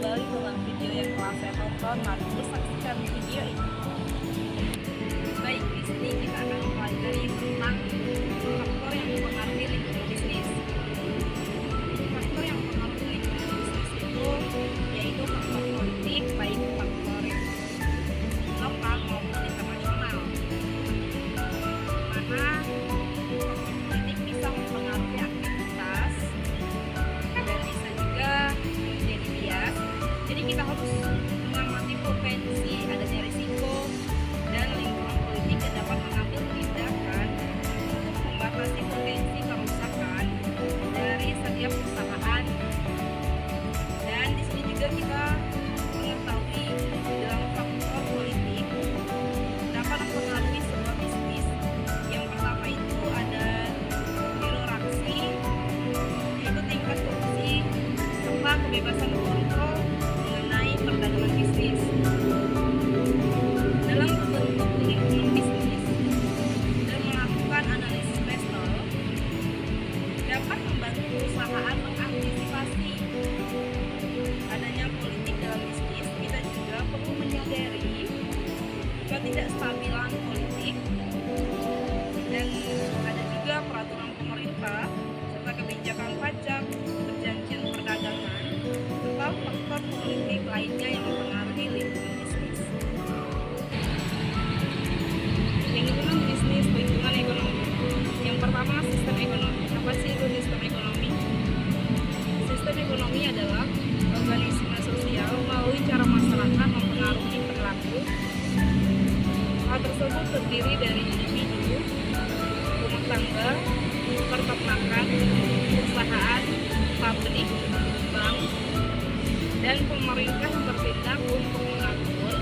kembali dengan video yang telah saya tonton. Mari kita saksikan video ini. Baik, di sini kita akan mempelajari tentang faktor yang mempengaruhi lingkungan bisnis. Faktor yang mempengaruhi lingkungan bisnis itu yaitu faktor politik, baik faktor lokal maupun internasional. Mana faktor politik bisa mempengaruhi aktivitas dan bisa juga menjadi bias. Jadi kita harus mengamati potensi adanya risiko dan lingkungan politik yang dapat mengambil tindakan untuk membatasi potensi kerusakan dari setiap perusahaan. Dan di sini juga kita mengetahui dalam faktor politik dapat mempengaruhi sebuah bisnis. Yang pertama itu ada birokrasi, yaitu tingkat korupsi serta kebebasan kontrol mengenai perdagangan bisnis. Dalam membentuk lingkungan bisnis dan melakukan analisis investor dapat membantu perusahaan mengantisipasi adanya politik dalam bisnis. Kita juga perlu menyadari ketidakstabilan politik dan ada juga peraturan pemerintah serta kebijakan pajak, perjanjian perdagangan serta faktor politik lainnya yang mempengaruhi lingkungan bisnis. Lingkungan bisnis, lingkungan ekonomi. Yang pertama, sistem ekonomi. Apa sih itu sistem ekonomi? Sistem ekonomi adalah organisme sosial melalui cara masyarakat mempengaruhi perilaku. Hal tersebut terdiri dari individu, rumah tangga, peternakan, perusahaan, pabrik, bank, dan pemerintah yang bertindak untuk mengatur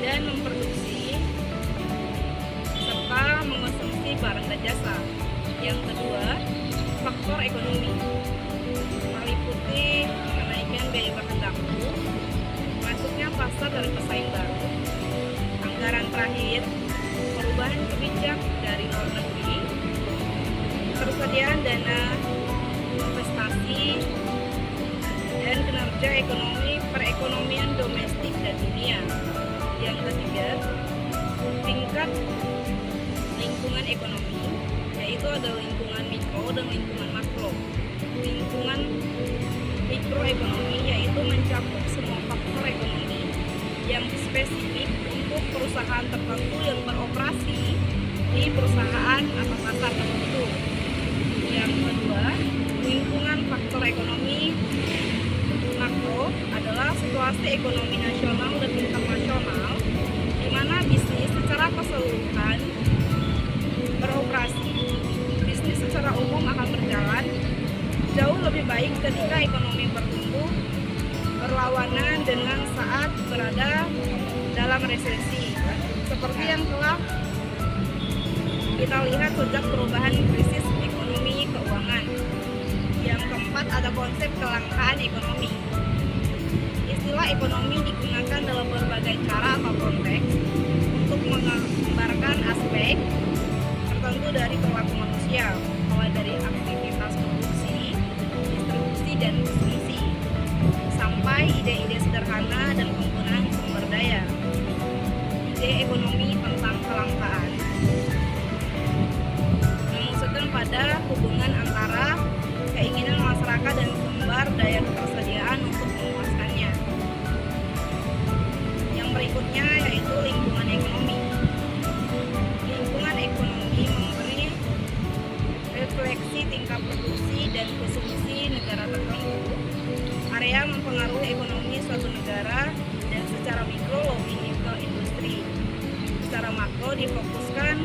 dan memproduksi serta mengonsumsi barang dan jasa. Yang kedua, faktor ekonomi meliputi kenaikan biaya bahan baku, masuknya pasar dari pesaing baru, anggaran terakhir, perubahan kebijakan dari luar negeri, ketersediaan dana investasi, dan kinerja ekonomi perekonomian domestik dan dunia. Yang ketiga, tingkat lingkungan ekonomi, yaitu ada lingkungan mikro dan lingkungan makro. Lingkungan mikroekonomi yaitu mencakup semua faktor ekonomi yang spesifik untuk perusahaan tertentu yang beroperasi di perusahaan atau pasar tertentu. Yang kedua, lingkungan faktor ekonomi makro adalah situasi ekonomi nasional dan internasional di mana bisnis secara keseluruhan beroperasi. Bisnis secara umum akan berjalan jauh lebih baik ketika ekonomi bertumbuh berlawanan dengan saat berada dalam resesi, seperti yang telah kita lihat sejak perubahan krisis ekonomi keuangan. Yang keempat, ada konsep kelangkaan ekonomi. Istilah ekonomi digunakan dalam berbagai cara atau konteks untuk menggambarkan aspek tertentu dari perilaku manusia, mulai dari aktivitas produksi, distribusi, dan konsumsi, sampai ide-ide sederhana dan penggunaan sumber daya. Ide ekonomi tentang kelangkaan memusatkan pada hubungan antara keinginan masyarakat dan sumber daya ketersediaan untuk memuaskannya. Yang berikutnya yaitu lingkungan ekonomi. Lingkungan ekonomi memberi refleksi tingkat produksi dan konsumsi negara tertentu. Area mempengaruhi ekonomi suatu negara dan secara mikro lebih ke industri. Secara makro difokuskan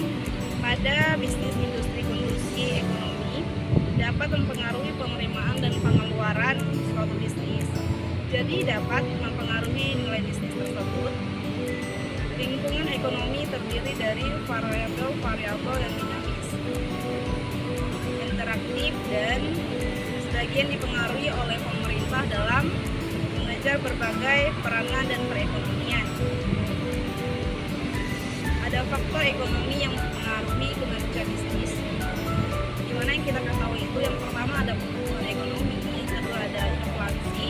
pada bisnis industri. Kondisi ekonomi dapat mempengaruhi penerimaan dan pengeluaran suatu bisnis, jadi dapat mempengaruhi nilai bisnis tersebut. Lingkungan ekonomi terdiri dari variabel yang dinamis, interaktif, dan sebagian dipengaruhi oleh pemerintah dalam mengejar berbagai peranan dan perekonomian. Ada faktor ekonomi yang mempengaruhi kinerja bisnis, di mana yang kita ketahui itu yang pertama ada pertumbuhan ekonomi, yang kedua ada inflasi,